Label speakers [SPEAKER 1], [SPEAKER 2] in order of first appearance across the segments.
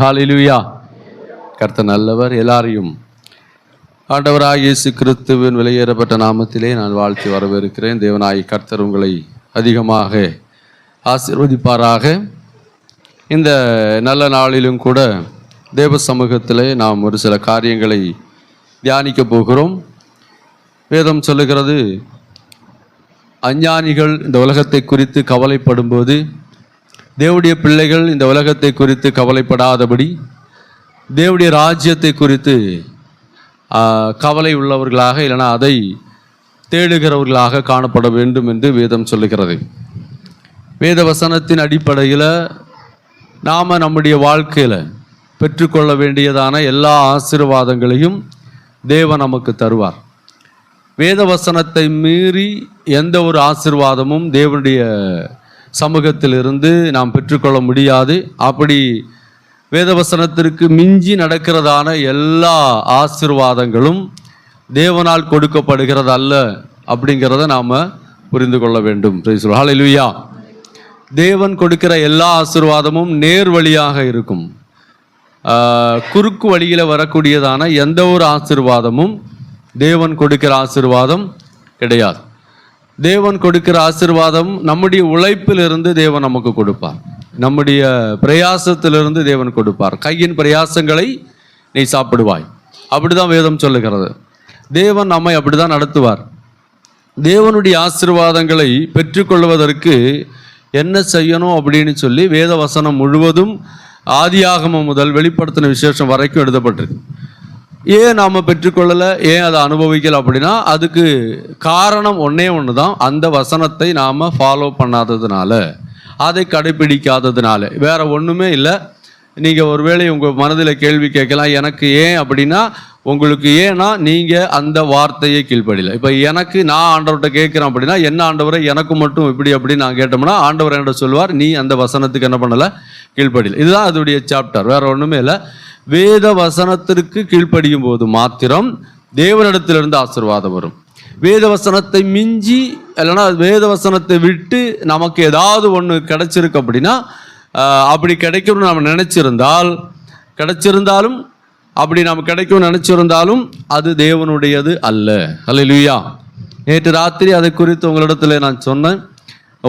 [SPEAKER 1] ஹல்லேலூயா. கர்த்தர் நல்லவர். எல்லாரையும் ஆண்டவராகிய இயேசு கிறிஸ்துவின் விலையேறப்பட்ட நாமத்திலே நான் வாழ்த்தி வரவேற்கிறேன். தேவனாய் கர்த்தர் உங்களை அதிகமாக ஆசீர்வதிப்பாராக. இந்த நல்ல நாளிலும் கூட தேவ சமூகத்திலே நாம் ஒரு சில காரியங்களை தியானிக்க போகிறோம். வேதம் சொல்லுகிறது, அஞ்ஞானிகள் இந்த உலகத்தை குறித்து கவலைப்படும்போது தேவனுடைய பிள்ளைகள் இந்த உலகத்தை குறித்து கவலைப்படாதபடி தேவனுடைய ராஜ்யத்தை குறித்து கவலை உள்ளவர்களாக, இல்லைனா அதை தேடுகிறவர்களாக காணப்பட வேண்டும் என்று வேதம் சொல்லுகிறது. வேத வசனத்தின் அடிப்படையில் நாம் நம்முடைய வாழ்க்கையில் பெற்றுக்கொள்ள வேண்டியதான எல்லா ஆசீர்வாதங்களையும் தேவன் நமக்கு தருவார். வேத வசனத்தை மீறி எந்த ஒரு ஆசீர்வாதமும் தேவனுடைய சமூகத்திலிருந்து நாம் பெற்றுக்கொள்ள முடியாது. அப்படி வேதவசனத்திற்கு மிஞ்சி நடக்கிறதான எல்லா ஆசீர்வாதங்களும் தேவனால் கொடுக்கப்படுகிறது அல்ல அப்படிங்கிறத நாம் புரிந்து கொள்ள வேண்டும். ஹல்லேலூயா. தேவன் கொடுக்கிற எல்லா ஆசீர்வாதமும் நேர் வழியாக இருக்கும். குறுக்கு வழியில் வரக்கூடியதான எந்த ஒரு ஆசீர்வாதமும் தேவன் கொடுக்கிற ஆசீர்வாதம் கிடையாது. தேவன் கொடுக்கிற ஆசீர்வாதம் நம்முடைய உழைப்பிலிருந்து தேவன் நமக்கு கொடுப்பார். நம்முடைய பிரயாசத்திலிருந்து தேவன் கொடுப்பார். கையின் பிரயாசங்களை நீ சாப்பிடுவாய், அப்படிதான் வேதம் சொல்லுகிறது. தேவன் நம்மை அப்படிதான் நடத்துவார். தேவனுடைய ஆசீர்வாதங்களை பெற்றுக்கொள்வதற்கு என்ன செய்யணும் அப்படின்னு சொல்லி வேத வசனம் முழுவதும் ஆதியாகமம் முதல் வெளிப்படுத்தின விசேஷம் வரைக்கும் எழுதப்பட்டிருக்கு. ஏன் நாம் பெற்றுக்கொள்ளலை, ஏன் அதை அனுபவிக்கலை அப்படின்னா அதுக்கு காரணம் ஒன்றே ஒன்று தான். அந்த வசனத்தை நாம் ஃபாலோ பண்ணாததுனால, அதை கடைப்பிடிக்காததுனால, வேற ஒன்றுமே இல்லை. நீங்கள் ஒருவேளை உங்கள் மனதில் கேள்வி கேட்கலாம், எனக்கு ஏன் அப்படின்னா, உங்களுக்கு ஏன்னா நீங்கள் அந்த வார்த்தையை கீழ்ப்படியலை. இப்போ எனக்கு நான் ஆண்டவர்கிட்ட கேட்குறேன் அப்படின்னா, என்ன ஆண்டவரை எனக்கு மட்டும் இப்படி அப்படின்னு நான் கேட்டோம்னா, ஆண்டவர் என்ன சொல்லுவார், நீ அந்த வசனத்துக்கு என்ன பண்ணலை, கீழ்ப்படியலை. இதுதான் அதோடைய சாப்டர், வேற ஒன்றுமே இல்லை. வேத வசனத்திற்கு கீழ்ப்படியும் போது மாத்திரம் தேவனிடத்திலிருந்து ஆசீர்வாதம் வரும். வேத வசனத்தை மிஞ்சி இல்லைன்னா வேத வசனத்தை விட்டு நமக்கு ஏதாவது ஒன்று கிடைச்சிருக்கு அப்படின்னா, அப்படி கிடைக்கும்னு நம்ம கிடைச்சிருந்தாலும் அப்படி நம்ம கிடைக்கும்னு நினைச்சிருந்தாலும் அது தேவனுடையது அல்ல. ஹல்லேலூயா. நேற்று ராத்திரி அதை குறித்து உங்களிடத்தில் நான் சொன்னேன்.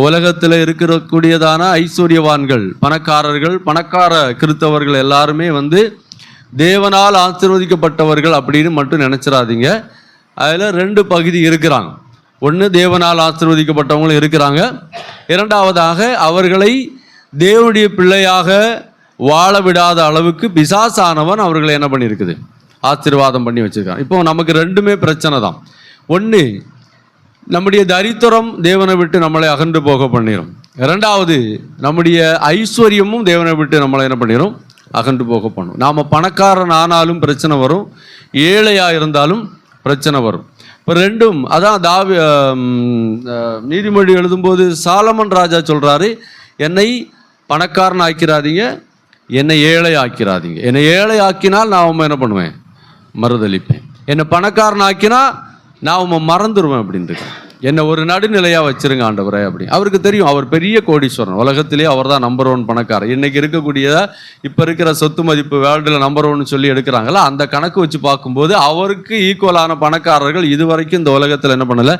[SPEAKER 1] உலகத்தில் இருக்கக்கூடியதான ஐஸ்வர்யவான்கள், பணக்காரர்கள், பணக்கார கிறிஸ்தவர்கள் எல்லாருமே தேவனால் ஆசீர்வதிக்கப்பட்டவர்கள் அப்படின்னு மட்டும் நினைச்சிடாதீங்க. அதில் ரெண்டு பகுதி இருக்கிறாங்க. ஒன்று, தேவனால் ஆசீர்வதிக்கப்பட்டவங்களும் இருக்கிறாங்க. இரண்டாவதாக, அவர்களை தேவனுடைய பிள்ளையாக வாழ விடாத அளவுக்கு பிசாசானவன் அவர்களை என்ன பண்ணியிருக்குது, ஆசீர்வாதம் பண்ணி வச்சிருக்கான். இப்போ நமக்கு ரெண்டுமே பிரச்சனை தான். ஒன்று, நம்முடைய தரித்திரம் தேவனை விட்டு நம்மளை அகன்று போக பண்ணிடும். இரண்டாவது, நம்முடைய ஐஸ்வர்யமும் தேவனை விட்டு நம்மளை என்ன பண்ணிடும், அகன்று போக பண்ணும். நாம் பணக்காரன் ஆனாலும் பிரச்சனை வரும், ஏழையாக இருந்தாலும் பிரச்சனை வரும். இப்போ ரெண்டும் அதான் நீதிமொழி எழுதும்போது சாலமன் ராஜா சொல்கிறாரு, என்னை பணக்காரன் ஆக்கிறாதீங்க, என்னை ஏழை ஆக்கிறாதீங்க. என்னை ஏழை ஆக்கினால் நான் என்ன பண்ணுவேன், மறுதளிப்பேன். என்னை பணக்காரன் ஆக்கினா நான் மறந்துடுவேன் அப்படின்ட்டு. என்னை ஒரு நடுநிலையாக வச்சிருங்க ஆண்டவரே அப்படி. அவருக்கு தெரியும், அவர் பெரிய கோடீஸ்வரன், உலகத்திலே அவர் தான் நம்பர் 1 பணக்காரர். இன்னைக்கு இருக்கக்கூடிய இப்போ இருக்கிற சொத்து மதிப்பு வேர்ல்டில் நம்பர் 1 சொல்லி எடுக்கிறாங்களா, அந்த கணக்கு வச்சு பார்க்கும்போது அவருக்கு ஈக்குவலான பணக்காரர்கள் இதுவரைக்கும் இந்த உலகத்தில் என்ன பண்ணலை,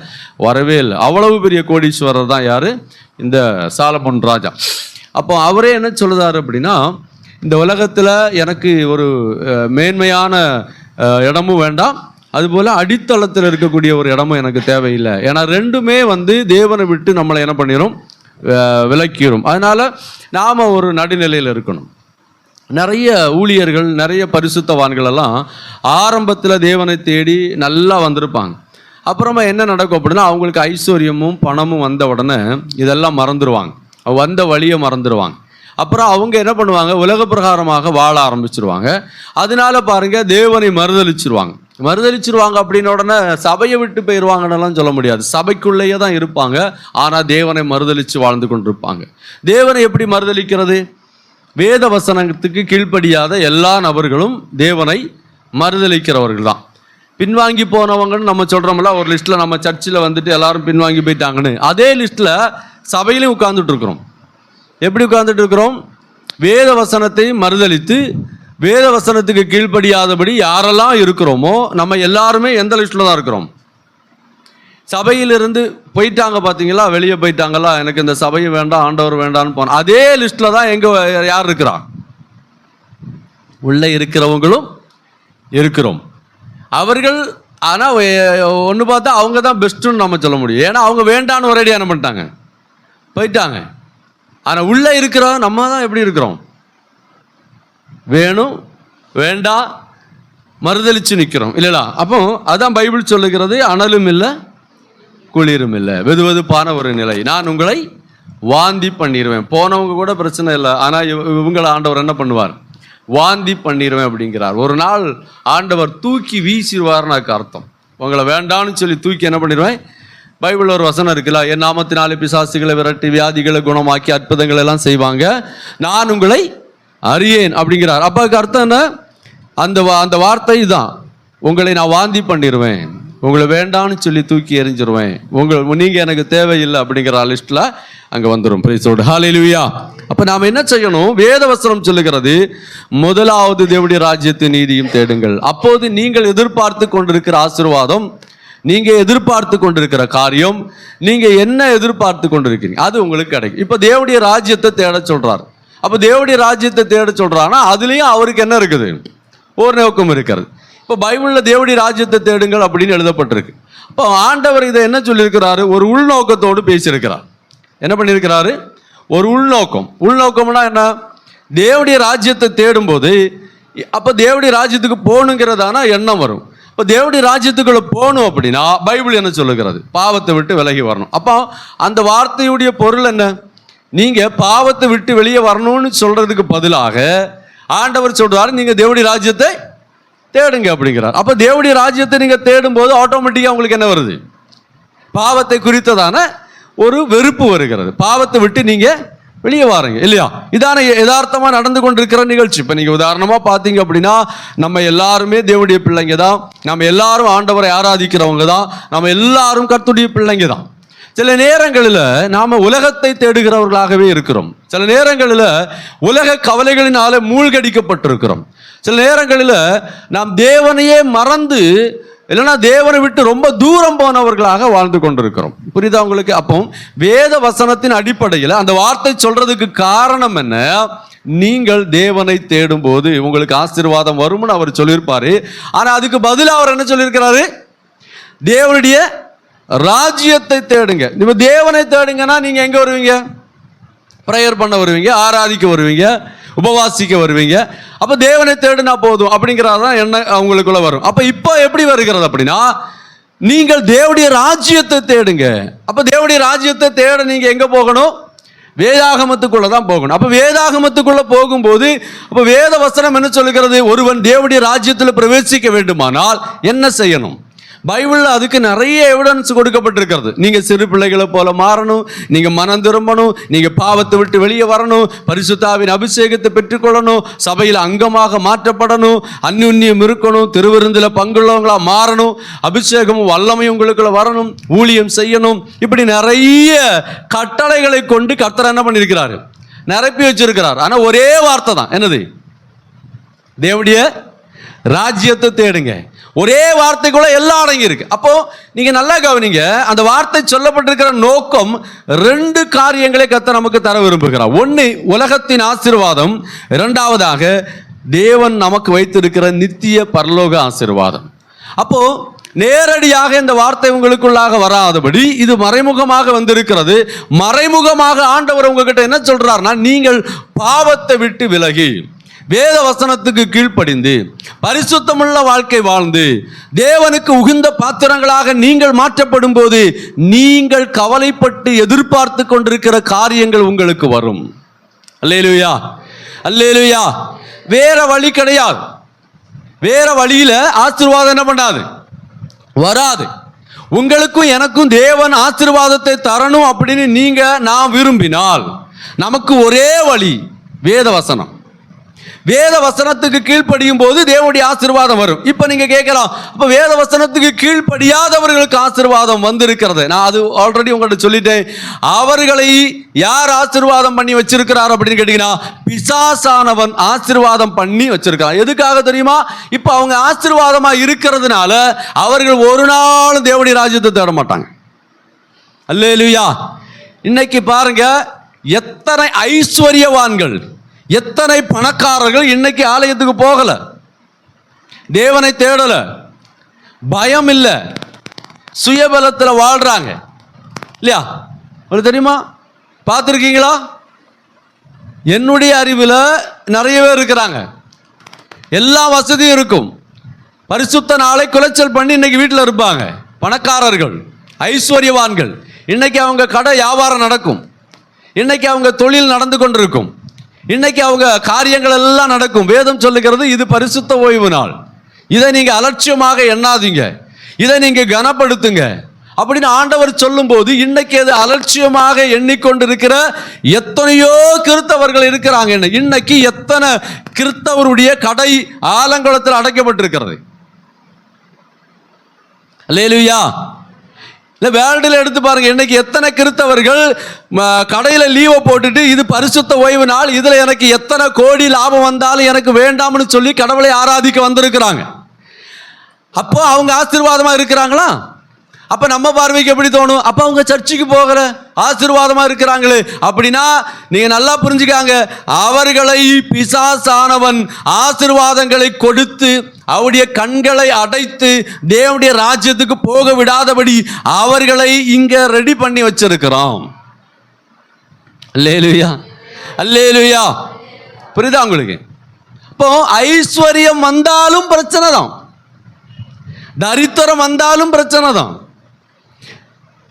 [SPEAKER 1] வரவே இல்லை. அவ்வளவு பெரிய கோடீஸ்வரர் தான் யார், இந்த சாலமன் ராஜா. அப்போ அவரே என்ன சொல்லுதாரு அப்படின்னா, இந்த உலகத்தில் எனக்கு ஒரு மேன்மையான இடமும் வேண்டாம், அதுபோல் அடித்தளத்தில் இருக்கக்கூடிய ஒரு இடமும் எனக்கு தேவையில்லை. ஏன்னா ரெண்டுமே தேவனை விட்டு நம்மளை என்ன பண்ணிடும், விலக்கிடும். அதனால் நாம் ஒரு நடுநிலையில் இருக்கணும். நிறைய ஊழியர்கள், நிறைய பரிசுத்தவான்கள் எல்லாம் ஆரம்பத்தில் தேவனை தேடி நல்லா வந்திருப்பாங்க. அப்புறமா என்ன நடக்கும் அப்படின்னா, அவங்களுக்கு ஐஸ்வர்யமும் பணமும் வந்த உடனே இதெல்லாம் மறந்துடுவாங்க, வந்த வழியை மறந்துடுவாங்க. அப்புறம் அவங்க என்ன பண்ணுவாங்க, உலக பிரகாரமாக வாழ ஆரம்பிச்சிருவாங்க. அதனால பாருங்க, தேவனை மறுதளிச்சிருவாங்க அப்படின்ன உடனே சபையை விட்டு போயிடுவாங்கன்னெல்லாம் சொல்ல முடியாது. சபைக்குள்ளேயே தான் இருப்பாங்க, ஆனால் தேவனை மறுதளித்து வாழ்ந்து கொண்டிருப்பாங்க. தேவனை எப்படி மறுதளிக்கிறது, வேத வசனத்துக்கு கீழ்ப்படியாத எல்லா நபர்களும் தேவனை மறுதளிக்கிறவர்கள் தான். பின்வாங்கி போனவங்கன்னு நம்ம சொல்கிறோம்ல, ஒரு லிஸ்ட்டில் நம்ம சர்ச்சில் எல்லாரும் பின்வாங்கி போயிட்டாங்கன்னு, அதே லிஸ்ட்டில் சபையிலையும் உட்கார்ந்துட்டு இருக்கிறோம். எப்படி உட்கார்ந்துட்டு இருக்கிறோம், வேத வசனத்தை மறுதலித்து வேத வசனத்துக்கு கீழ்ப்படியாதபடி யாரெல்லாம் இருக்கிறோமோ நம்ம எல்லாருமே எந்த லிஸ்ட்டில் தான் இருக்கிறோம்? சபையிலிருந்து போயிட்டாங்க பார்த்தீங்களா, வெளியே போயிட்டாங்களா, எனக்கு இந்த சபையும் வேண்டாம் ஆண்டவர் வேண்டாம்னு போன அதே லிஸ்ட்டில் தான் எங்கே யார் இருக்கிறா? உள்ளே இருக்கிறவங்களும் இருக்கிறோம். அவர்கள் ஆனால் ஒன்று பார்த்தா அவங்க தான் பெஸ்ட்டுன்னு நம்ம சொல்ல முடியும். ஏன்னா அவங்க வேண்டான்னு ஒரேடியாக என்ன பண்ணிட்டாங்க, போயிட்டாங்க. ஆனால் உள்ளே இருக்கிறோம் நம்ம தான் எப்படி இருக்கிறோம்? வேணும் வேண்டாம் மறுதலிச்சு நிற்கிறோம் இல்லைங்களா? அப்போ அதான் பைபிள் சொல்லுகிறது, அனலும் இல்லை குளிரும் இல்லை, வெதுவெதுப்பான ஒரு நிலை. நான் உங்களை வாந்தி பண்ணிடுவேன். போனவங்க கூட பிரச்சனை இல்லை, ஆனால் இவங்களை ஆண்டவர் என்ன பண்ணுவார்? வாந்தி பண்ணிடுவேன் அப்படிங்கிறார். ஒரு நாள் ஆண்டவர் தூக்கி வீசிடுவார்னு அதுக்கு அர்த்தம். உங்களை வேண்டான்னு சொல்லி தூக்கி என்ன பண்ணிடுவேன்? பைபிள் ஒரு வசனம் இருக்குல்ல, என் நாமத்தினாலே பிசாசுகளை விரட்டி வியாதிகளை குணமாக்கி அற்புதங்கள் எல்லாம் செய்வாங்க, நான் உங்களை அறியேன் அப்படிங்கிறார். அப்போ அதுக்கு அர்த்தம் என்ன? அந்த வார்த்தை தான், உங்களை நான் வாந்தி பண்ணிடுவேன், உங்களை வேண்டான்னு சொல்லி தூக்கி எறிஞ்சிருவேன், நீங்கள் எனக்கு தேவையில்லை அப்படிங்கிற லிஸ்ட்டில் அங்கே வந்துடும். பிரைஸோடு ஹல்லேலூயா. அப்போ நாம் என்ன செய்யணும்? வேத வசனம் சொல்லுகிறது, முதலாவது தேவனுடைய ராஜ்யத்தின் நீதியும் தேடுங்கள், அப்போது நீங்கள் எதிர்பார்த்து கொண்டிருக்கிற ஆசீர்வாதம், நீங்கள் எதிர்பார்த்து கொண்டிருக்கிற காரியம், நீங்கள் என்ன எதிர்பார்த்து கொண்டிருக்கிறீங்க அது உங்களுக்கு கிடைக்கும். இப்போ தேவனுடைய ராஜ்யத்தை தேட சொல்கிறார். அப்போ தேவனுடைய ராஜ்யத்தை தேட சொல்கிறான்னா அதுலேயும் அவருக்கு என்ன இருக்குது? ஒரு நோக்கம் இருக்கிறது. இப்போ பைபிளில் தேவனுடைய ராஜ்யத்தை தேடுங்கள் அப்படின்னு எழுதப்பட்டிருக்கு. இப்போ ஆண்டவர் இதை என்ன சொல்லியிருக்கிறாரு? ஒரு உள்நோக்கத்தோடு பேசியிருக்கிறார். என்ன பண்ணியிருக்கிறாரு? ஒரு உள்நோக்கம்னா என்ன? தேவனுடைய ராஜ்யத்தை தேடும்போது அப்போ தேவனுடைய ராஜ்யத்துக்கு போகணுங்கிறதானா எண்ணம் வரும். இப்போ தேவனுடைய ராஜ்யத்துக்குள்ள போகணும் அப்படின்னா பைபிள் என்ன சொல்லுகிறது? பாவத்தை விட்டு விலகி வரணும். அப்போ அந்த வார்த்தையுடைய பொருள் என்ன? நீங்கள் பாவத்தை விட்டு வெளியே வரணும்னு சொல்றதுக்கு பதிலாக ஆண்டவர் சொல்றாரு, நீங்கள் தேவனுடைய ராஜ்யத்தை தேடுங்க அப்படிங்கிறார். அப்போ தேவனுடைய ராஜ்யத்தை நீங்கள் தேடும்போது ஆட்டோமேட்டிக்காக உங்களுக்கு என்ன வருது? பாவத்தை குறித்ததான ஒரு வெறுப்பு வருகிறது. பாவத்தை விட்டு நீங்கள் வெளியே வாருங்க இல்லையா? இதான யதார்த்தமாக நடந்து கொண்டிருக்கிற நிகழ்ச்சி. இப்போ நீங்கள் உதாரணமாக பார்த்தீங்க அப்படின்னா நம்ம எல்லாருமே தேவனுடைய பிள்ளைங்க தான், நம்ம எல்லாரும் ஆண்டவரை ஆராதிக்கிறவங்க தான், நம்ம எல்லாரும் கர்த்தருடைய பிள்ளைங்க தான். சில நேரங்களில் நாம் உலகத்தை தேடுகிறவர்களாகவே இருக்கிறோம். சில நேரங்களில் உலக கவலைகளினால மூழ்கடிக்கப்பட்டிருக்கிறோம். சில நேரங்களில் நாம் தேவனையே மறந்து இல்லைன்னா தேவனை விட்டு ரொம்ப தூரம் போனவர்களாக வாழ்ந்து கொண்டிருக்கிறோம். புரியுதா உங்களுக்கு? அப்போ வேத வசனத்தின் அடிப்படையில் அந்த வார்த்தை சொல்றதுக்கு காரணம் என்ன? நீங்கள் தேவனை தேடும் போது உங்களுக்கு ஆசீர்வாதம் வரும்னு அவர் சொல்லியிருப்பாரு. ஆனால் அதுக்கு பதிலாக அவர் என்ன சொல்லியிருக்கிறாரு? தேவனுடைய ராஜ்யத்தை தேடுங்க. நீங்க தேவனை தேடுங்கன்னா நீங்க எங்க வருவீங்க? பிரேயர் பண்ண வருவீங்க, ஆராதிக்க வருவீங்க, உபவாசிக்க வருவீங்க. அப்ப தேவனை தேடுனா போதும் அப்படிங்கிறதான் என்ன அவங்களுக்குள்ள வரும். அப்ப இப்போ எப்படி வருகிறது அப்படின்னா, நீங்கள் தேவனுடைய ராஜ்யத்தை தேடுங்க. அப்ப தேவனுடைய ராஜ்யத்தை தேட நீங்க எங்க போகணும்? வேதாகமத்துக்குள்ள தான் போகணும். அப்ப வேதாகமத்துக்குள்ள போகும்போது அப்ப வேத வசனம் என்ன சொல்லுகிறது? ஒருவன் தேவனுடைய ராஜ்யத்தில் பிரவேசிக்க வேண்டுமானால் என்ன செய்யணும்? பைபிளில் அதுக்கு நிறைய எவிடன்ஸ் கொடுக்கப்பட்டிருக்கிறது. நீங்கள் சிறு பிள்ளைகளை போல மாறணும், நீங்கள் மனம் திரும்பணும், நீங்கள் பாவத்தை விட்டு வெளியே வரணும், பரிசுத்தாவின் அபிஷேகத்தை பெற்றுக்கொள்ளணும், சபையில் அங்கமாக மாற்றப்படணும், அந்யுன்யம் இருக்கணும், திருவிருந்தில் பங்குள்ளவங்களா மாறணும், அபிஷேகமும் வல்லமையும் உங்களுக்குள்ள வரணும், ஊழியம் செய்யணும். இப்படி நிறைய கட்டளைகளை கொண்டு கர்த்தர் என்ன பண்ணியிருக்கிறாரு? நிரப்பி வச்சிருக்கிறார். ஆனால் ஒரே வார்த்தை தான், என்னது? தேவனுடைய ராஜ்யத்தை தேடுங்க. ஒரே வார்த்தைக்குள்ள எல்லாம் அடங்கி இருக்கு. அப்போ நீங்க நல்லா கவனிங்க, அந்த வார்த்தை சொல்லப்பட்டிருக்கிற நோக்கம் ரெண்டு காரியங்களை கர்த்தர் நமக்கு தர விரும்புகிறார். ஒன்று உலகத்தின் ஆசீர்வாதம், இரண்டாவதாக தேவன் நமக்கு வைத்திருக்கிற நித்திய பரலோக ஆசீர்வாதம். அப்போ நேரடியாக இந்த வார்த்தை உங்களுக்குள்ளாக வராதபடி இது மறைமுகமாக வந்திருக்கிறது. மறைமுகமாக ஆண்டவர் உங்ககிட்ட என்ன சொல்றாருன்னா, நீங்கள் பாவத்தை விட்டு விலகி வேத வசனத்துக்கு கீழ்ப்படிந்து பரிசுத்தமுள்ள வாழ்க்கை வாழ்ந்து தேவனுக்கு உகந்த பாத்திரங்களாக நீங்கள் மாற்றப்படும் போது நீங்கள் கவலைப்பட்டு எதிர்பார்த்து கொண்டிருக்கிற காரியங்கள் உங்களுக்கு வரும். அல்லேலூயா, அல்லேலூயா. வேற வழி கிடையாது. வேற வழியில ஆசீர்வாதம் என்ன பண்ணாது? வராது. உங்களுக்கும் எனக்கும் தேவன் ஆசீர்வாதத்தை தரணும் அப்படின்னு நீங்க நான் விரும்பினால் நமக்கு ஒரே வழி வேத வசனம். வேத வசனத்துக்கு கீழ்ப்படியும் போது தேவனுடைய ஆசீர்வாதம் வரும். இப்ப நீங்க கேட்கலாம், அப்ப வேத வசனத்துக்கு கீழ்ப்படியாதவர்களுக்கு ஆசீர்வாதம் வந்திருக்கிறது. நான் அது ஆல்ரெடி உங்கள்கிட்ட சொல்லிட்டேன். அவர்களை யார் ஆசீர்வாதம் பண்ணி வச்சிருக்கிறார் அப்படின்னு கேட்டீங்கன்னா, பிசாசானவன் ஆசீர்வாதம் பண்ணி வச்சிருக்கான். எதுக்காக தெரியுமா? இப்ப அவங்க ஆசீர்வாதமா இருக்கிறதுனால அவர்கள் ஒரு நாள் தேவனுடைய ராஜ்யத்தை தேட மாட்டாங்க. அல்லேலூயா. இன்னைக்கு பாருங்க, எத்தனை ஐஸ்வர்யவான்கள், எத்தனை பணக்காரர்கள் இன்னைக்கு ஆலயத்துக்கு போகல, தேவனை தேடல, பயம் இல்லை, சுயபலத்தில் வாழ்றாங்க இல்லையா? உங்களுக்கு தெரியுமா? பார்த்துருக்கீங்களா? என்னுடைய அறிவில் நிறைய பேர் இருக்கிறாங்க, எல்லா வசதியும் இருக்கும், பரிசுத்த நாளை குலைச்சல் பண்ணி இன்னைக்கு வீட்டில் இருப்பாங்க, பணக்காரர்கள், ஐஸ்வர்யவான்கள். இன்னைக்கு அவங்க கடை வியாபாரம் நடக்கும், இன்னைக்கு அவங்க தொழில் நடந்து கொண்டிருக்கும், இன்னைக்கு அவங்க காரியங்கள் எல்லாம் நடக்கும். வேதம் சொல்லுகிறது இது பரிசுத்த ஓய்வு நாள், இதை நீங்க அலட்சியமாக எண்ணாதீங்க, இதை நீங்க கனப்படுத்துங்க அப்படின்னு ஆண்டவர் சொல்லும் போது, இன்னைக்கு அது அலட்சியமாக எண்ணிக்கொண்டிருக்கிற எத்தனையோ கிறிஸ்தவர்கள் இருக்கிறாங்க. இன்னைக்கு எத்தனை கிறிஸ்தவருடைய கடை ஆலங்குளத்தில் அடைக்கப்பட்டிருக்கிறது. அல்லேலூயா. வேர்ல்டில் எடுத்து பாருங்க, இன்னைக்கு எத்தனை கிறிஸ்தவர்கள் கடையில் லீவை போட்டுட்டு இது பரிசுத்த ஓய்வு நாள், இதில் எனக்கு எத்தனை கோடி லாபம் வந்தாலும் எனக்கு வேண்டாம்னு சொல்லி கடவுளை ஆராதிக்க வந்திருக்கிறாங்க. அப்போ அவங்க ஆசீர்வாதமாக இருக்கிறாங்களா? அப்போ நம்ம பார்வைக்கு எப்படி தோணும்? அப்போ அவங்க சர்ச்சுக்கு போகிற ஆசீர்வாதமாக இருக்கிறாங்களே அப்படின்னா, நீங்கள் நல்லா புரிஞ்சுக்காங்க, அவர்களை பிசாசானவன் ஆசீர்வாதங்களை கொடுத்து அவருடைய கண்களை அடைத்து தேவனுடைய ராஜ்யத்துக்கு போக விடாதபடி அவர்களை இங்க ரெடி பண்ணி வச்சிருக்கிறோம். அல்லேலூயா, அல்லேலூயா. புரியுதா உங்களுக்கு? இப்போ ஐஸ்வர்யம் வந்தாலும் பிரச்சனை தான், தரித்திரம் வந்தாலும் பிரச்சனை தான்.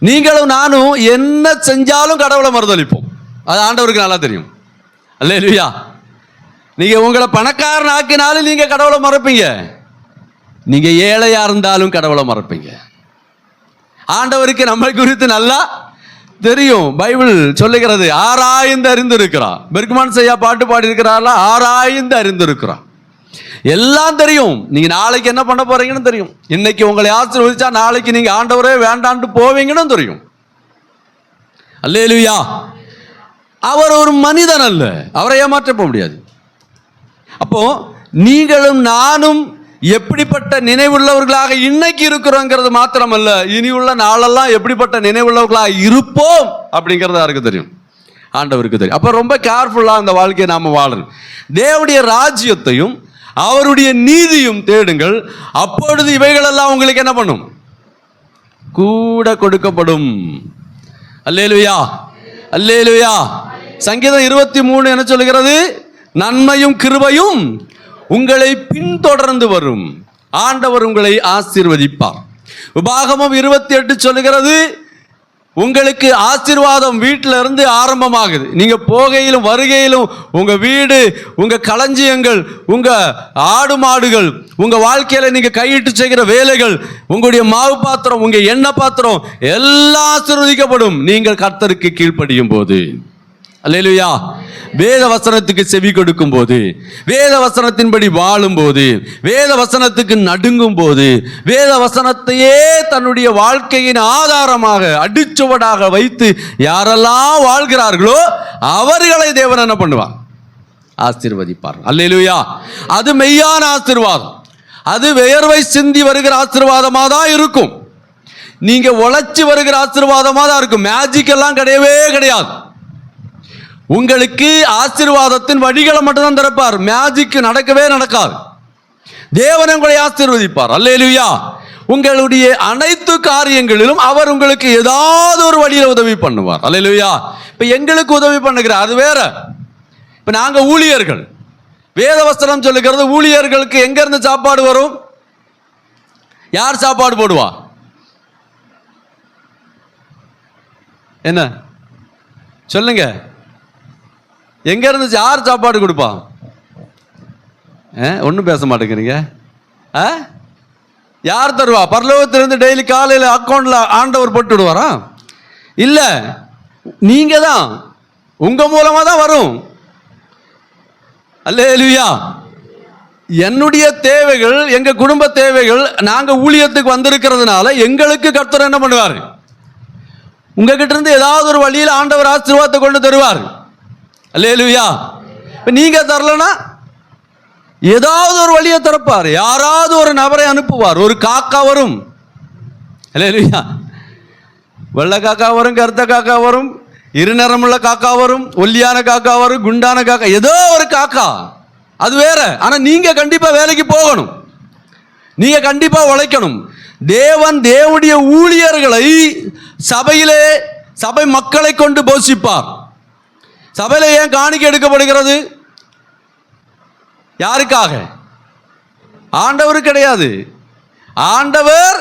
[SPEAKER 1] நீங்களும் நானும் என்ன செஞ்சாலும் கடவுளை மறுதளிப்போம், அது ஆண்டவருக்கு நல்லா தெரியும். அல்லேலூயா. நீங்க உங்களை பணக்காரன் ஆக்கினாலும் நீங்க கடவுளை மறப்பீங்க, நீங்க ஏழையா இருந்தாலும் கடவுளை மறப்பீங்க. ஆண்டவருக்கு நம்மை குறித்து நல்லா தெரியும். பைபிள் சொல்லுகிறது ஆராய்ந்து அறிந்திருக்கிறார். பெர்க்மான் ஐயா பாட்டு பாடி இருக்கிறார்ல, ஆராய்ந்து அறிந்திருக்கிறார். எல்லாம் தெரியும். நீங்க நாளைக்கு என்ன பண்ண போறீங்கன்னு தெரியும். இன்னைக்கு உங்களை ஆசீர்வதிச்சா நாளைக்கு நீங்க ஆண்டவரே வேண்டான்னு போவீங்கன்னு தெரியும். அல்லேலூயா. அவர் ஒரு மனிதன் அல்ல, அவரை ஏமாற்ற போக முடியாது. அப்போ நீங்களும் நானும் எப்படிப்பட்ட நினைவுள்ளவர்களாக இன்னைக்கு இருக்கிறோங்கிறது மாத்திரமல்ல, இனி உள்ள நாளெல்லாம் எப்படிப்பட்ட நினைவுள்ளவர்களாக இருப்போம் அப்படிங்கிறது யாருக்கு தெரியும்? ஆண்டவருக்கு தெரியும். அப்போ ரொம்ப கேர்ஃபுல்லாக அந்த வாழ்க்கையை நாம் வாழணும். தேவனுடைய ராஜ்யத்தையும் அவருடைய நீதியும் தேடுங்கள், அப்பொழுது இவைகளெல்லாம் உங்களுக்கு என்ன பண்ணும்? கூட கொடுக்கப்படும். அல்லேலூயா, அல்லேலூயா. சங்கீதம் 23 என்ன சொல்லுகிறது? நன்மையும் கிருபையும் உங்களை பின்தொடர்ந்து வரும், ஆண்டவர் உங்களை ஆசீர்வதிப்பார். உபாகமம் 28 சொல்லுகிறது, உங்களுக்கு ஆசீர்வாதம் வீட்டில இருந்து ஆரம்பமாகுது. நீங்க போகையிலும் வருகையிலும் உங்க வீடு, உங்க களஞ்சியங்கள், உங்க ஆடு மாடுகள், உங்க வாழ்க்கையில நீங்க கையிட்டு செய்கிற வேலைகள், உங்களுடைய மாவு பாத்திரம், உங்க எண்ணெய் பாத்திரம் எல்லாம் ஆசீர்வதிக்கப்படும் நீங்கள் கர்த்தருக்கு கீழ்ப்படியும் போது. அல்லேலூயா. வேத வசனத்துக்கு செவி கொடுக்கும் போது, வேத வசனத்தின்படி வாழும் போது, வேத வசனத்துக்கு நடுங்கும் போது, வேத வசனத்தையே தன்னுடைய வாழ்க்கையின் ஆதாரமாக அடிச்சுவடாக வைத்து யாரெல்லாம் வாழ்கிறார்களோ அவர்களை தேவன் என்ன பண்ணுவார்? ஆசீர்வதிப்பார். அல்லேலூயா. அது மெய்யான ஆசீர்வாதம், அது வியர்வை சிந்தி வருகிற ஆசீர்வாதமாக தான் இருக்கும். நீங்க உழைச்சி வருகிற ஆசீர்வாதமாக தான் இருக்கும். மேஜிக் எல்லாம் கிடையவே கிடையாது. உங்களுக்கு ஆசீர்வாதத்தின் வழிகளை மட்டும்தான் திறப்பார், மேஜிக் நடக்கவே நடக்காது. தேவன் உங்களை ஆசீர்வதிப்பார். அல்லேலூயா. உங்களுடைய அனைத்து காரியங்களிலும் அவர் உங்களுக்கு ஏதாவது ஒரு வழியில உதவி பண்ணுவார். அல்லேலூயா. இப்ப எங்களுக்கு உதவி பண்ணுகிறார், அது வேற. இப்ப நாங்க ஊழியர்கள், வேதவசனம் சொல்லுகிறது ஊழியர்களுக்கு எங்க இருந்து சாப்பாடு வரும்? யார் சாப்பாடு போடுவா? என்ன சொல்லுங்க, எங்க இருந்து யார் சாப்பாடு கொடுப்பா? ஒன்றும் பேச மாட்டேங்கிறீங்க. யார் தருவா? பரலோகத்திலிருந்து டெய்லி காலையில் அக்கௌண்ட்ல ஆண்டவர் போட்டு விடுவாரா? இல்லை, நீங்க தான், உங்க மூலமா தான் வரும். அல்லேலூயா. என்னுடைய தேவைகள், எங்க குடும்ப தேவைகள், நாங்க ஊழியத்துக்கு வந்திருக்கிறதுனால எங்களுக்கு கர்த்தர் என்ன பண்ணுவார்? உங்ககிட்ட இருந்து ஏதாவது ஒரு வழியில் ஆண்டவர் ஆசீர்வாதத்தை கொண்டு தருவார். அல்லேலூயா. நீங்க தரலனா ஏதாவது ஒரு வழியை திறப்பார். யாராவது ஒரு நபரை அனுப்புவார். ஒரு காக்கா வரும். அல்லேலூயா. வெள்ளை காக்கா வரும், கருத்த காக்கா வரும், இருநிறமுள்ள காக்கா வரும், ஒல்லியான காக்கா வரும், குண்டான காக்கா, ஏதோ ஒரு காக்கா, அது வேற. ஆனா நீங்க கண்டிப்பா வேலைக்கு போகணும், நீங்க கண்டிப்பா உழைக்கணும். தேவன் தேவனுடைய ஊழியர்களை சபையிலே, சபை மக்களை கொண்டு போஷிப்பார். சபையில ஏன் காணிக்கை எடுக்கப்படுகிறது? யாருக்காக? ஆண்டவர் கிடையாது. ஆண்டவர்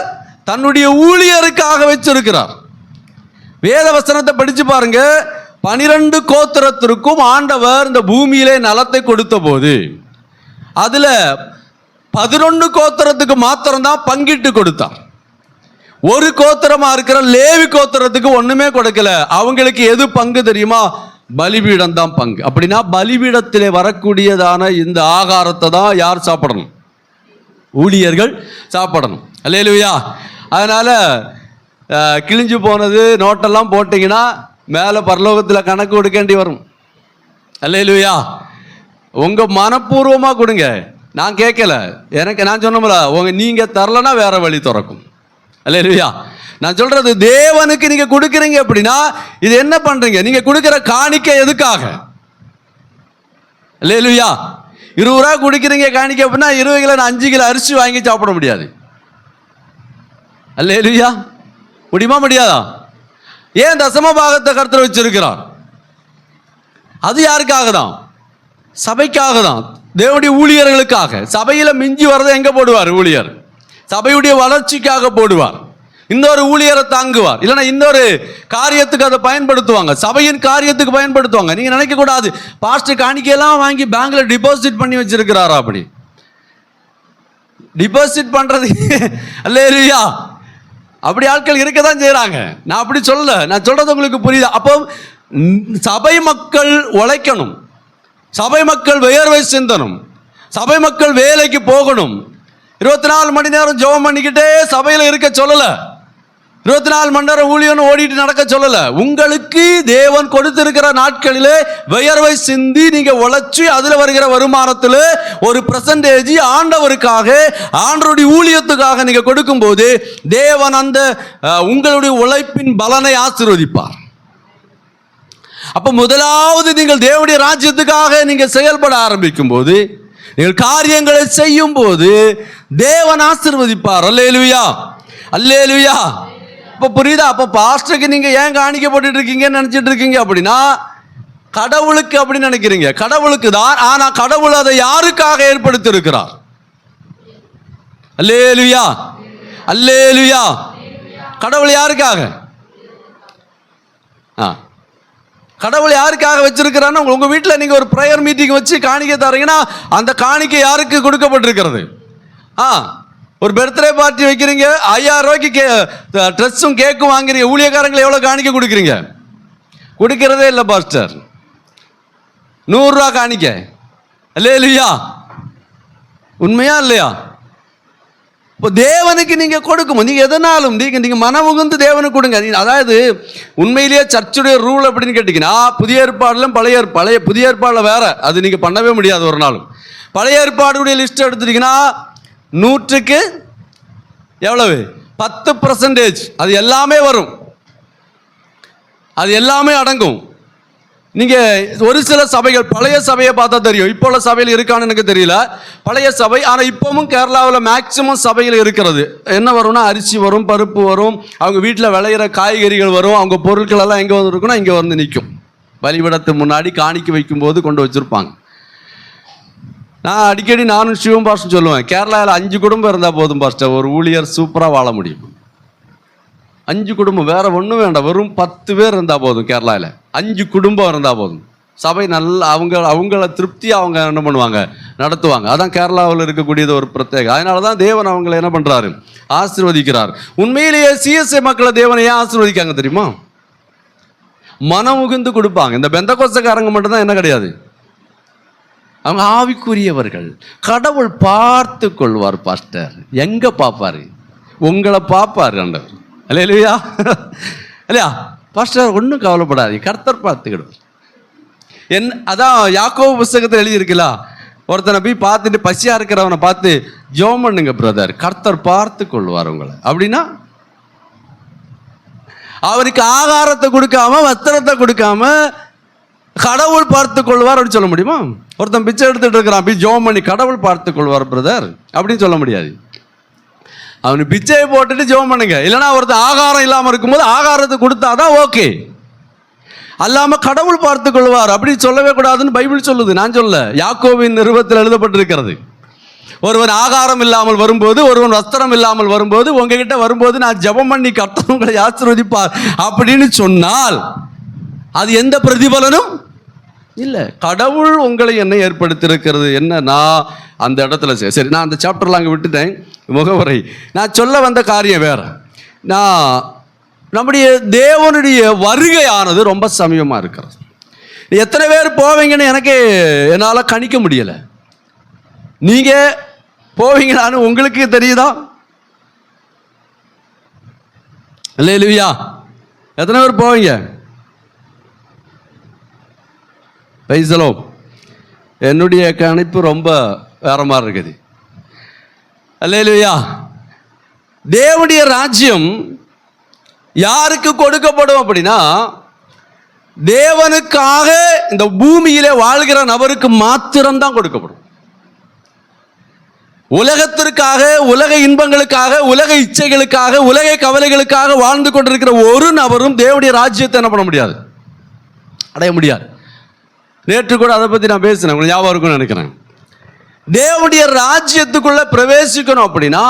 [SPEAKER 1] தன்னுடைய ஊழியருக்காக வச்சிருக்கிறார். வேத வசனத்தை படிச்சு பாருங்க. 12 கோத்திரத்திற்கும் ஆண்டவர் இந்த பூமியிலே நலத்தை கொடுத்த போது அதுல 11 கோத்திரத்துக்கு மாத்திரம்தான் பங்கிட்டு கொடுத்தார். ஒரு கோத்திரமா இருக்கிற லேவி கோத்திரத்துக்கு ஒண்ணுமே கொடுக்கல. அவங்களுக்கு எது பங்கு தெரியுமா? பலிபீடம் தான் பங்கு. அப்படின்னா பலிபீடத்திலே வரக்கூடியதான இந்த ஆகாரத்தை தான் யார் சாப்பிடணும்? ஊழியர்கள் சாப்பிடணும். அல்லேலூயா. அதனால கிழிஞ்சு போனது நோட்டெல்லாம் போட்டீங்கன்னா மேலே பரலோகத்தில் கணக்கு கொடுக்கேண்டி வரும். அல்லேலூயா. உங்க மனப்பூர்வமாக கொடுங்க. நான் கேட்கல, எனக்கு நான் சொன்னோம்ல, நீங்க தரலன்னா வேற வழி திறக்கும். அல்லேலூயா. நான் சொல்றது, தேவனுக்கு நீங்க கொடுக்குறீங்க அப்படின்னா இது என்ன பண்றீங்க? நீங்க கொடுக்கிற காணிக்கை எதுக்காக? அல்லேலூயா. 20 ரூபா கொடுக்குறீங்க காணிக்கை அப்படின்னா 20 கிலோ 5 கிலோ அரிசி வாங்கி சாப்பிட முடியாது. அல்லேலூயா. முடியுமா? முடியாதா? ஏன் தசம பாகத்தை கர்த்தர் வச்சிருக்கிறார்? அது யாருக்காக தான்? சபைக்காக தான், தேவனுடைய ஊழியர்களுக்காக. சபையில மிஞ்சி வரதை எங்க போடுவார்? ஊழியர் சபையுடைய வளர்ச்சிக்காக போடுவார். இந்த ஒரு ஊழியரை தாங்குவார். இல்லைன்னா இந்த ஒரு காரியத்துக்கு அதை பயன்படுத்துவாங்க, சபையின் காரியத்துக்கு பயன்படுத்துவாங்க. நீங்க நினைக்க கூடாது பாஸ்டர் காணிக்கையெல்லாம் வாங்கி பேங்க்ல டிபாசிட் பண்ணி வச்சிருக்கிறாரா? அப்படி டிபாசிட் பண்றது அல்லேலூயா, அப்படி ஆட்கள் இருக்க தான் செய்யறாங்க. நான் அப்படி சொல்லல, நான் சொல்றது உங்களுக்கு புரியுதா? அப்போ சபை மக்கள் உழைக்கணும், சபை மக்கள் வியர்வை சிந்தணும், சபை மக்கள் வேலைக்கு போகணும். 24 மணி நேரம் ஜெபம் பண்ணிக்கிட்டே சபையில் இருக்க சொல்லல, 24 மணி நேரம் ஊழியன்னு ஓடிட்டு நடக்க சொல்லல. உங்களுக்கு தேவன் கொடுத்திருக்கிற நாட்களிலே வியர்வை சிந்தி நீங்க உழைச்சி அதுல வருகிற வருமானத்தில் ஒரு பெர்சன்டேஜ் ஆண்டவருக்காக, ஆண்டவருடைய ஊழியத்துக்காக நீங்க கொடுக்கும் போது தேவன் அந்த உங்களுடைய உழைப்பின் பலனை ஆசீர்வதிப்பார். அப்ப முதலாவது நீங்கள் தேவனுடைய ராஜ்யத்துக்காக நீங்க செயல்பட ஆரம்பிக்கும் போது, நீங்கள் காரியங்களை செய்யும் போது தேவன் ஆசீர்வதிப்பார். அல்லேலூயா, அல்லேலூயா. இப்ப புரியுதா? அப்ப பாஸ்டருக்கு நீங்க ஏன் காணிக்கப்பட்டு இருக்கீங்கன்னு நினைச்சிட்டு இருக்கீங்க அப்படின்னா கடவுளுக்கு அப்படின்னு நினைக்கிறீங்க. கடவுளுக்கு தான். ஆனா கடவுள் அதை யாருக்காக ஏற்படுத்தி இருக்கிறார்? அல்லேலூயா, அல்லேலூயா. கடவுள் யாருக்காக? கடவுள் யாருக்காக வச்சிருக்கிறான்னா, உங்க வீட்டில் நீங்க ஒரு ப்ரேயர் மீட்டிங் வச்சு காணிக்கை தரீங்கன்னா அந்த காணிக்கை யாருக்கு கொடுக்கப்பட்டிருக்கிறது? ஒரு பர்த்டே பார்ட்டி வைக்கிறீங்க, 5000 ரூபாய்க்கு ட்ரெஸ்ஸும் கேக்கும் வாங்குறீங்க, ஊழியக்காரங்களை எவ்வளவு காணிக்கை கொடுக்குறீங்க? கொடுக்கிறதே இல்லை பாஸ்டர். 100 ரூபா காணிக்கை. அல்லேலூயா. உண்மையா இல்லையா? இப்போ தேவனுக்கு நீங்க கொடுக்கும், நீங்க எதனாலும் நீங்க மனமுகுந்து தேவனுக்கு கொடுங்க. அதாவது உண்மையிலேயே சர்ச்சுடைய ரூல் அப்படின்னு கேட்டீங்கன்னா, புதிய ஏற்பாடுல புதிய ஏற்பாடுல வேற, அது நீங்க பண்ணவே முடியாது ஒரு நாளும். பழைய ஏற்பாடுடைய லிஸ்ட் எடுத்துட்டீங்கன்னா 100க்கு எவ்வளவு? 10%. அது எல்லாமே வரும், அது எல்லாமே அடங்கும். நீங்க ஒரு சில சபைகள், பழைய சபையை பார்த்தா தெரியும், இப்போ உள்ள சபையில் இருக்கான்னு எனக்கு தெரியல, பழைய சபை. ஆனால் இப்பவும் கேரளாவில் மேக்சிமம் சபையில் இருக்கிறது என்ன வரும்னா, அரிசி வரும், பருப்பு வரும், அவங்க வீட்டில் விளையிற காய்கறிகள் வரும், அவங்க பொருட்கள் எல்லாம் எங்கே வந்து இருக்குன்னா இங்கே வந்து நிற்கும். பலிபீடத்து முன்னாடி காணிக்கை வைக்கும் போது கொண்டு வச்சிருப்பாங்க. நான் அடிக்கடி நானும் சிவம் பாஸ்டர் சொல்லுவேன், கேரளாவில் 5 குடும்பம் இருந்தால் போதும் பாஸ்டர், ஒரு ஊழியர் சூப்பராக வாழ முடியும். 5 குடும்பம், வேற ஒன்றும் வேண்டாம், வெறும் 10 பேர் இருந்தால் போதும். கேரளாவில் 5 குடும்பம் இருந்தால் போதும், சபை நல்லா அவங்கள திருப்தியாக அவங்க என்ன பண்ணுவாங்க, நடத்துவாங்க. அதான் கேரளாவில் இருக்கக்கூடியது ஒரு பிரத்யேகம். அதனால தான் தேவன் அவங்களை என்ன பண்ணுறாரு, ஆசீர்வதிக்கிறார். உண்மையிலேயே சிஎஸ்ஐ மக்களை தேவனை ஏன் ஆசீர்வதிக்காங்க தெரியுமா? மனம் உகுந்து கொடுப்பாங்க. இந்த பெந்தகோஸ்தக்காரங்க மட்டும்தான் என்ன கிடையாது, அவங்க ஆவிக்குரியவர்கள். கடவுள் பார்த்து கொள்வார் பாஸ்டர். எங்க பார்ப்பாரு? உங்களை பார்ப்பாரு ஆண்டவர். அல்லேலூயா. இல்லையா பாஸ்டர்? ஒன்றும் கவலைப்படாதீங்க, கர்த்தர் பார்த்துக்கிடுவார். அதான் யாக்கோபு புஸ்தகத்தில் எழுதியிருக்கலா, ஒருத்தனை போய் பார்த்துட்டு பசியா இருக்கிறவனை பார்த்து ஜெபம் பண்ணுங்க பிரதர், கர்த்தர் பார்த்து கொள்வார் உங்களை. அப்படின்னா அவருக்கு ஆகாரத்தை கொடுக்காம வஸ்திரத்தை கொடுக்காம கடவுள் பார்த்து கொள்வார் அப்படின்னு சொல்ல முடியுமா? ஒருத்தன் பிச்சை எடுத்துட்டு இருக்கிறான், போய் ஜெபம் பண்ணி கடவுள் பார்த்து கொள்வார் பிரதர் அப்படின்னு சொல்ல முடியாது. அவனுக்கு பிச்சையை போட்டுட்டு ஜெபம் பண்ணுங்க. இல்லைன்னா ஒருத்தன் ஆகாரம் இல்லாமல் இருக்கும்போது ஆகாரத்தை கொடுத்தாதான் ஓகே. அல்லாம கடவுள் பார்த்து கொள்வார் அப்படி சொல்லவே கூடாதுன்னு பைபிள் சொல்லுது, நான் சொல்ல. யாக்கோபின் நிருபத்தில் எழுதப்பட்டிருக்கிறது. ஒருவன் ஆகாரம் இல்லாமல் வரும்போது, ஒருவன் வஸ்திரம் இல்லாமல் வரும்போது, உங்ககிட்ட வரும்போது நான் ஜெபம் பண்ணி கர்த்தர் உங்களை ஆசீர்வதிப்பார் அப்படின்னு சொன்னால் அது எந்த பிரதிபலனும் இல்லை. கடவுள் உங்களை என்ன ஏற்படுத்தியிருக்கிறது என்னன்னா அந்த இடத்துல. சரி, நான் அந்த சாப்டர்ல அங்கே விட்டுட்டேன், முகவரை. நான் சொல்ல வந்த காரியம் வேற. நம்முடைய தேவனுடைய வருகையானது ரொம்ப சமீபமாக இருக்கிறது. எத்தனை பேர் போவீங்கன்னு என்னால் கணிக்க முடியலை. நீங்கள் போவீங்களான்னு உங்களுக்கு தெரியுதா? அல்லேலூயா. எத்தனை பேர் போவீங்க? பைசலோ. என்னுடைய கணிப்பு ரொம்ப வேற மாதிரி இருக்குது. அல்லேலூயா. தேவனுடைய ராஜ்யம் யாருக்கு கொடுக்கப்படும் அப்படின்னா, தேவனுக்காக இந்த பூமியிலே வாழ்கிற நபருக்கு மாத்திரம்தான் கொடுக்கப்படும். உலகத்திற்காக, உலக இன்பங்களுக்காக, உலக இச்சைகளுக்காக, உலக கவலைகளுக்காக வாழ்ந்து கொண்டிருக்கிற ஒரு நபரும் தேவனுடைய ராஜ்யத்தை என்ன பண்ண முடியாது, அடைய முடியாது. நேற்று கூட அதை பற்றி நான் பேசினேன், உங்களுக்கு ஞாபகம் இருக்கும்னு நினைக்கிறேன். தேவனுடைய ராஜ்யத்துக்குள்ள பிரவேசிக்கணும் அப்படின்னா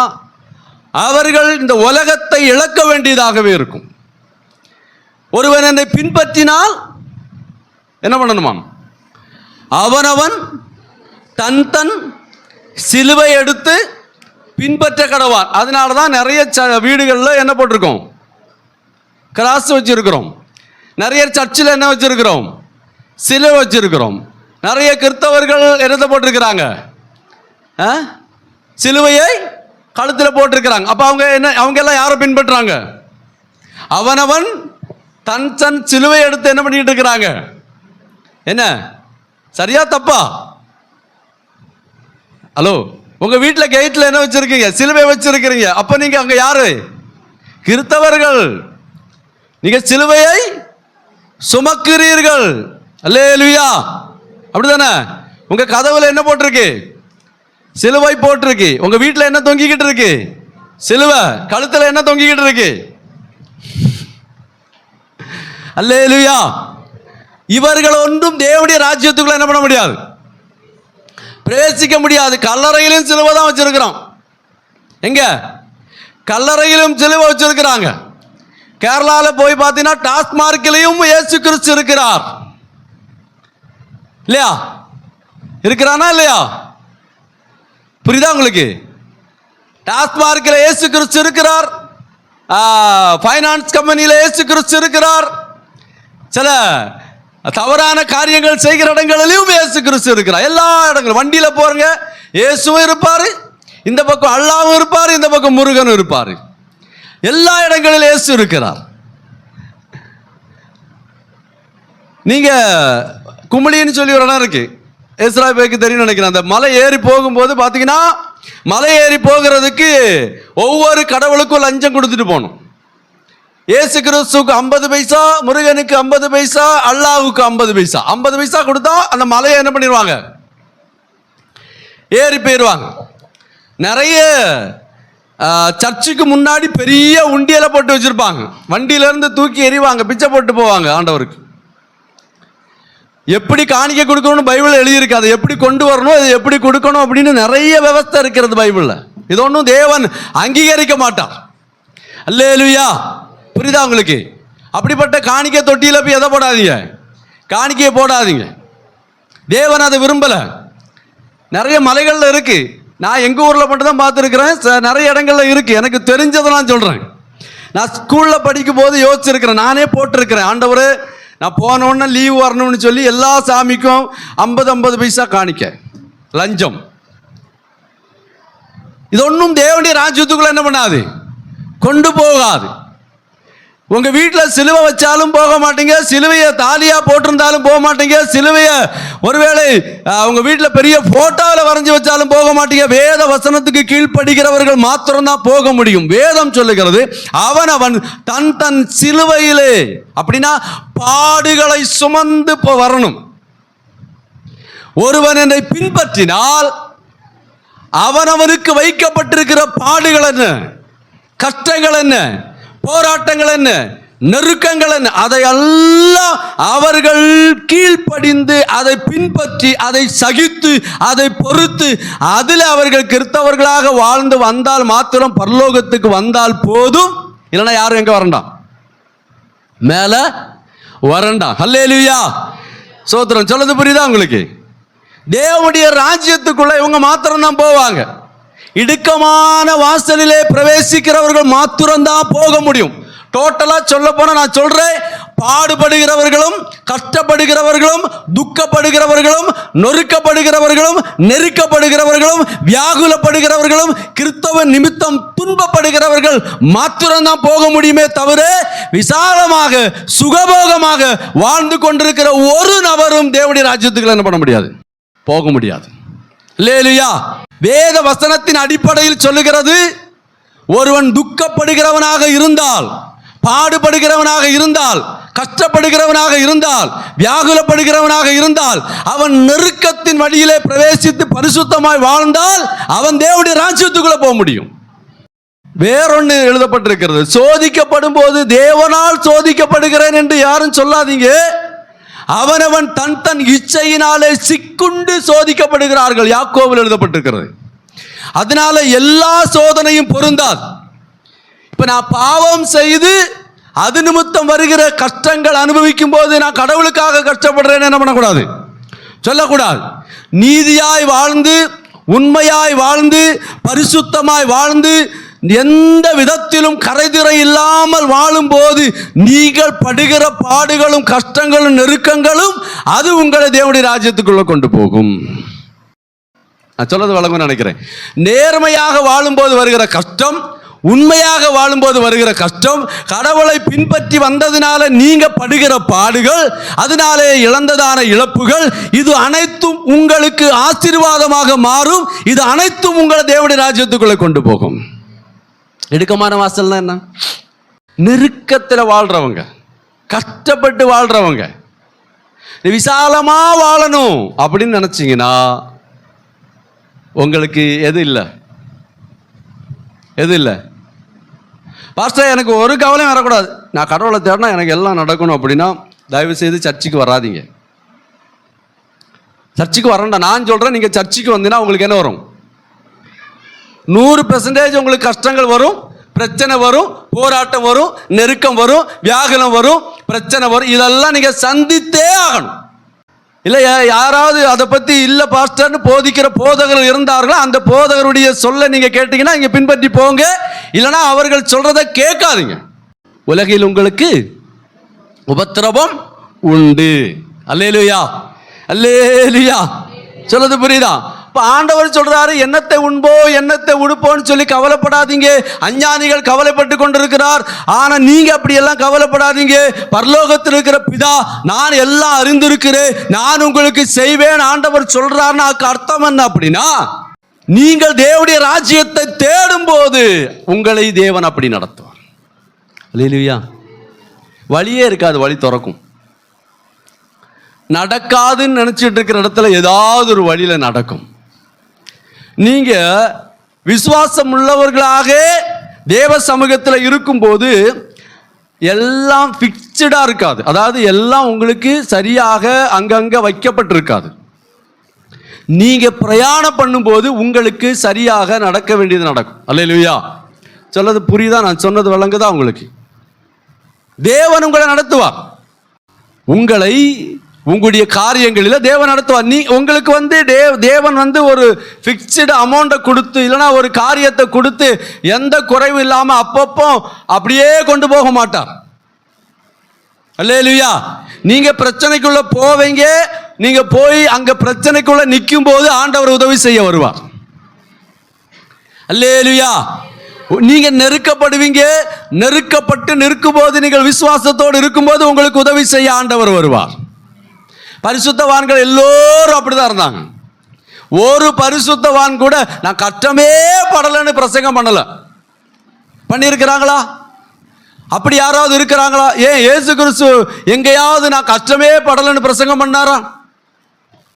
[SPEAKER 1] அவர்கள் இந்த உலகத்தை இழக்க வேண்டியதாகவே இருக்கும். ஒருவன் என்னை பின்பற்றினால் என்ன பண்ணணுமா? அவனவன் தன் தன் சிலுவை எடுத்து பின்பற்ற கடவான். அதனால தான் நிறைய வீடுகளில் என்ன போட்டிருக்கோம்? கிராஸ் வச்சிருக்கிறோம். நிறைய சர்ச்சில் என்ன வச்சிருக்கிறோம்? சிலுவை வச்சிருக்கிறோம். நிறைய கிறிஸ்தவர்கள் என்னத்தை போட்டிருக்கிறாங்க? சிலுவையை கழுத்தில் போட்டிருக்கிறாங்க. அப்போ அவங்க எல்லாம் யாரை பின்பற்றுறாங்க? அவனவன் தன் தன் சிலுவை எடுத்து என்ன பண்ணிட்டு இருக்கிறாங்க? என்ன சரியா தப்பா? ஹலோ, உங்க வீட்டில் கேட்ல என்ன வச்சிருக்கீங்க? சிலுவை வச்சிருக்கிறீங்க. அப்ப நீங்க அங்க யாரு? கிறிஸ்தவர்கள். நீங்க சிலுவையை சுமக்கிறீர்கள். அல்லேலூயா. அப்படிதானே? உங்க கதவுல என்ன போட்டிருக்கு? சிலுவை போட்டிருக்கு. உங்க வீட்டில் என்ன தொங்கிக்கிட்டு இருக்கு? சிலுவை. கழுத்துல என்ன தொங்கிக்கிட்டு இருக்கு? அல்லேலூயா. இவர்கள் ஒன்றும் தேவனுடைய ராஜ்யத்துக்குள்ள என்ன பண்ண முடியாது, பிரவேசிக்க முடியாது. கல்லறையிலும் சிலுவை தான் வச்சிருக்கிறோம். எங்க? கல்லறையிலும் சிலுவை வச்சிருக்கிறாங்க. கேரளாவில் போய் பார்த்தீங்கன்னா டாஸ்மார்க்கிலையும் இயேசு கிறிஸ்து இருக்கிறார். இல்லையா? இருக்கிறானா இல்லையா? புரியுதா உங்களுக்கு? டாஸ்மார்க்கில் இயேசு கிறிஸ்து இருக்கிறார். ஃபைனான்ஸ் கம்பெனியில் இயேசு கிறிஸ்து இருக்கிறார். சில தவறான காரியங்கள் செய்கிற இடங்களிலும் இயேசு கிறிஸ்து இருக்கிறார். எல்லா இடங்களும் வண்டியில போறங்க இயேசுவும் இருப்பாரு, இந்த பக்கம் அல்லாவும் இருப்பாரு, இந்த பக்கம் முருகனும் இருப்பாரு. எல்லா இடங்களிலும் இயேசு இருக்கிறார். நீங்க குமிழின்னு சொல்லி ஒரு இடம் இருக்கு, இஸ்ராயல் பேருக்கு தெரியும் நினைக்கிறேன். அந்த மலை ஏறி போகும்போது பாத்தீங்கன்னா, மலை ஏறி போகிறதுக்கு ஒவ்வொரு கடவுளுக்கும் லஞ்சம் கொடுத்துட்டு போகணும். இயேசு கிறிஸ்துவுக்கு 50 பைசா, முருகனுக்கு 50 பைசா, அல்லாவுக்கு 50 பைசா. 50 பைசா கொடுத்தா அந்த மலையை என்ன பண்ணிடுவாங்க, ஏறி போயிடுவாங்க. நிறைய சர்ச்சுக்கு முன்னாடி பெரிய உண்டியலை போட்டு வச்சிருப்பாங்க. வண்டியில இருந்து தூக்கி எறிவாங்க, பிச்சை போட்டு போவாங்க ஆண்டவருக்கு. எப்படி காணிக்கை கொடுக்கணும்னு பைபிள் எழுதியிருக்கு. அதை எப்படி கொண்டு வரணும், அதை எப்படி கொடுக்கணும் அப்படின்னு நிறைய விவஸ்தை இருக்கிறது பைபிள்ல. இது ஒன்றும் தேவன் அங்கீகரிக்க மாட்டார். அல்லேலூயா. புரியுதா உங்களுக்கு? அப்படிப்பட்ட காணிக்கை தொட்டியில போய் எதை போடாதீங்க, காணிக்கையை போடாதீங்க. தேவன் அதை விரும்பல. நிறைய மலைகள்ல இருக்கு. நான் எங்க ஊர்ல மட்டும் தான் பார்த்துருக்கிறேன், நிறைய இடங்கள்ல இருக்கு. எனக்கு தெரிஞ்சதை நான் சொல்றேன். நான் ஸ்கூல்ல படிக்கும் போது யோசிச்சிருக்கிறேன், நானே போட்டிருக்கிறேன். ஆண்டவரே, நான் போன உடனே லீவு வரணும்னு சொல்லி எல்லா சாமிக்கும் 50 பைசா காணிக்க லஞ்சம். இது ஒன்றும் தேவனுடைய ராஜ்யத்துக்குள்ள என்ன பண்ணாது, கொண்டு போகாது. உங்க வீட்டில் சிலுவை வச்சாலும் போக மாட்டீங்க, சிலுவையை தாலியா போட்டிருந்தாலும் போக மாட்டீங்க, சிலுவையை ஒருவேளை உங்க வீட்டில் பெரிய போட்டோவில் வரைஞ்சி வச்சாலும் போக மாட்டீங்க. வேத வசனத்துக்கு கீழ்ப்படுகிறவர்கள் மாத்திரம்தான் போக முடியும். வேதம் சொல்லுகிறது அவன் தன் சிலுவையிலே, அப்படின்னா பாடுகளை சுமந்து வரணும். ஒருவன் என்னை பின்பற்றினால் அவனவனுக்கு வைக்கப்பட்டிருக்கிற பாடுகள் என்ன, கஷ்டங்கள் என்ன, போராட்டங்கள் என்ன, நெருக்கங்கள் என்ன, அதையெல்லாம் அவர்கள் கீழ்ப்படிந்து அதை பின்பற்றி அதை சகித்து அதை பொறுத்து அதில் அவர்கள் கிறிஸ்தவர்களாக வாழ்ந்து வந்தால் மாத்திரம் பரலோகத்துக்கு வந்தால் போதும். இல்லைன்னா யாரும் எங்க வரண்டாம், மேல வரண்டாம். ஹல்லேலூயா, சோத்திரம். சொல்றது புரியுதா உங்களுக்கு? தேவனுடைய ராஜ்யத்துக்குள்ள இவங்க மாத்திரம் தான் போவாங்க. இடுக்கமான வாசலிலே பிரவேசிக்கிறவர்கள் மாத்திரம்தான் போக முடியும். டோட்டலா சொல்ல போனா நான் சொல்றேன், பாடுபடுகிறவர்களும் கஷ்டப்படுகிறவர்களும் துக்கப்படுகிறவர்களும் நொறுக்கப்படுகிறவர்களும் நெருக்கப்படுகிறவர்களும் வியாகுலப்படுகிறவர்களும் கிறிஸ்தவ நிமித்தம் துன்பப்படுகிறவர்கள் மாத்திரம்தான் போக முடியுமே தவிர விசாலமாக சுகபோகமாக வாழ்ந்து கொண்டிருக்கிற ஒரு நபரும் தேவனுடைய ராஜ்யத்துக்குள்ள என்ன பண்ண முடியாது, போக முடியாது. அல்லேலூயா. வேத வசனத்தின் அடிப்படையில் சொல்லுகிறது, ஒருவன் துக்கப்படுகிறவனாக இருந்தால், பாடுபடுகிறவனாக இருந்தால், கஷ்டப்படுகிறவனாக இருந்தால், வியாகுலப்படுகிறவனாக இருந்தால், அவன் நெருக்கத்தின் வழியிலே பிரவேசித்து பரிசுத்தமாய் வாழ்ந்தால் அவன் தேவனுடைய ராஜ்யத்துக்குள்ள போக முடியும். வேறொன்று எழுதப்பட்டிருக்கிறது, சோதிக்கப்படும் போது தேவனால் சோதிக்கப்படுகிறேன் என்று யாரும் சொல்லாதீங்க. அவனவன் தன் இச்சையினாலே சிக்குண்டு சோதிக்கப்படுகிறார்கள், யாக்கோபில் எழுதப்பட்டிருக்கிறது. அதனால எல்லா சோதனையும் பொருந்தாது. இப்ப நான் பாவம் செய்து அது நிமித்தம் வருகிற கஷ்டங்கள் அனுபவிக்கும் போது நான் கடவுளுக்காக கஷ்டப்படுறேன்னு என்ன பண்ணக்கூடாது, சொல்லக்கூடாது. நீதியாய் வாழ்ந்து உண்மையாய் வாழ்ந்து பரிசுத்தமாய் வாழ்ந்து எந்த விதத்திலும் கரைதிரை இல்லாமல் வாழும் போது நீங்கள் படுகிற பாடுகளும் கஷ்டங்களும் நெருக்கங்களும் அது உங்களை தேவனுடைய ராஜ்யத்துக்குள்ள கொண்டு போகும். நான் சொல்றது வழங்கும் நினைக்கிறேன். நேர்மையாக வாழும்போது வருகிற கஷ்டம், உண்மையாக வாழும்போது வருகிற கஷ்டம், கடவுளை பின்பற்றி வந்ததினால நீங்க படுகிற பாடுகள், அதனாலே இழந்ததான இழப்புகள், இது அனைத்தும் உங்களுக்கு ஆசீர்வாதமாக மாறும். இது அனைத்தும் உங்களை தேவனுடைய ராஜ்யத்துக்குள்ள கொண்டு போகும். இடுக்கமான வாசல்னா என்ன? நெருக்கத்தில் வாழ்றவங்க, கஷ்டப்பட்டு வாழ்றவங்க. விசாலமா வாழணும் அப்படின்னு நினைச்சீங்கன்னா உங்களுக்கு எது இல்லை, எது இல்லை? பாஸ்டர் எனக்கு ஒரு கவலையும் வரக்கூடாது, நான் கடவுளை தேடினா எனக்கு எல்லாம் நடக்கணும் அப்படின்னா தயவு செய்து சர்ச்சுக்கு வராதீங்க. சர்ச்சுக்கு வரண்டா. நான் சொல்றேன், நீங்க சர்ச்சுக்கு வந்தீங்கன்னா உங்களுக்கு என்ன வரும்? 100% உங்களுக்கு கஷ்டங்கள் வரும், பிரச்சனை வரும், போராட்டம் வரும், நெருக்கம் வரும், வியாகுலம் வரும், பிரச்சனை வரும். இதெல்லாம் நீங்க சந்தித்தே ஆகணும். இல்லை யாராவது அதை பற்றி இல்லை பாஸ்டர்னு போதிக்கிற போதகர்கள் இருந்தார்களோ அந்த போதகருடைய சொல்ல நீங்கள் கேட்டீங்கன்னா இங்கே பின்பற்றி போங்க. இல்லைனா அவர்கள் சொல்றதை கேட்காதீங்க. உலகில் உங்களுக்கு உபத்திரவம் உண்டு. அல்லேலூயா, அல்லேலூயா. சொல்றது புரியுதா? இப்போ ஆண்டவர் சொல்றாரு, எண்ணத்தை உண்போ எண்ணத்தை உடுப்போன்னு சொல்லி கவலைப்படாதீங்க. அஞ்ஞானிகள் கவலைப்பட்டு கொண்டிருக்கிறார். ஆனா நீங்க அப்படி எல்லாம் கவலைப்படாதீங்க. பரலோகத்தில் இருக்கிற பிதா நான் எல்லாம் அறிந்திருக்கிறேன், நான் உங்களுக்கு செய்வேன் ஆண்டவர் சொல்றாருன்னு அர்த்தம் என்ன அப்படின்னா, நீங்கள் தேவனுடைய ராஜ்யத்தை தேடும் போது உங்களை தேவன் அப்படி நடத்துவார். அல்லேலூயா. வழியே இருக்காது, வழி திறக்கும். நடக்காதுன்னு நினைச்சிட்டு இருக்கிற இடத்துல ஏதாவது ஒரு வழியில நடக்கும். நீங்க விசுவாசம் உள்ளவர்களாக தேவ சமூகத்தில் இருக்கும்போது எல்லாம் பிக்சடா இருக்காது. அதாவது எல்லாம் உங்களுக்கு சரியாக அங்கங்க வைக்கப்பட்டிருக்காது. நீங்க பிரயாணம் பண்ணும்போது உங்களுக்கு சரியாக நடக்க வேண்டியது நடக்கும். அல்லேலூயா. சொல்லது புரியுதா? நான் சொன்னது விளங்குதா உங்களுக்கு? தேவன் உங்களை நடத்துவார். உங்களை உங்களுடைய காரியங்களில் தேவன் நடத்துவார். நீ உங்களுக்கு தேவன் ஒரு ஃபிக்ஸ்டு அமௌண்ட்டை கொடுத்து இல்லைனா ஒரு காரியத்தை கொடுத்து எந்த குறைவு இல்லாமல் அப்பப்போ அப்படியே கொண்டு போக மாட்டார். அல்லேலூயா. நீங்க பிரச்சனைக்குள்ள போவீங்க, நீங்க போய் அங்க பிரச்சனைக்குள்ள நிற்கும் போது ஆண்டவர் உதவி செய்ய வருவார். அல்லேலூயா. நீங்க நெருக்கப்படுவீங்க, நெருக்கப்பட்டு நிற்கும் போது நீங்கள் விசுவாசத்தோடு இருக்கும்போது உங்களுக்கு உதவி செய்ய ஆண்டவர் வருவார். பரிசுத்தவான்கள் எல்லோரும் அப்படிதான் இருந்தாங்க. ஒரு பரிசுத்தவான் கூட நான் கஷ்டமே படலன்னு பிரசங்கம் பண்ணல. பண்ணியிருக்கிறாங்களா? அப்படி யாராவது இருக்கிறாங்களா? ஏன் இயேசு கிறிஸ்து எங்கேயாவது நான் கஷ்டமே படலன்னு பிரசங்கம் பண்ணாரா?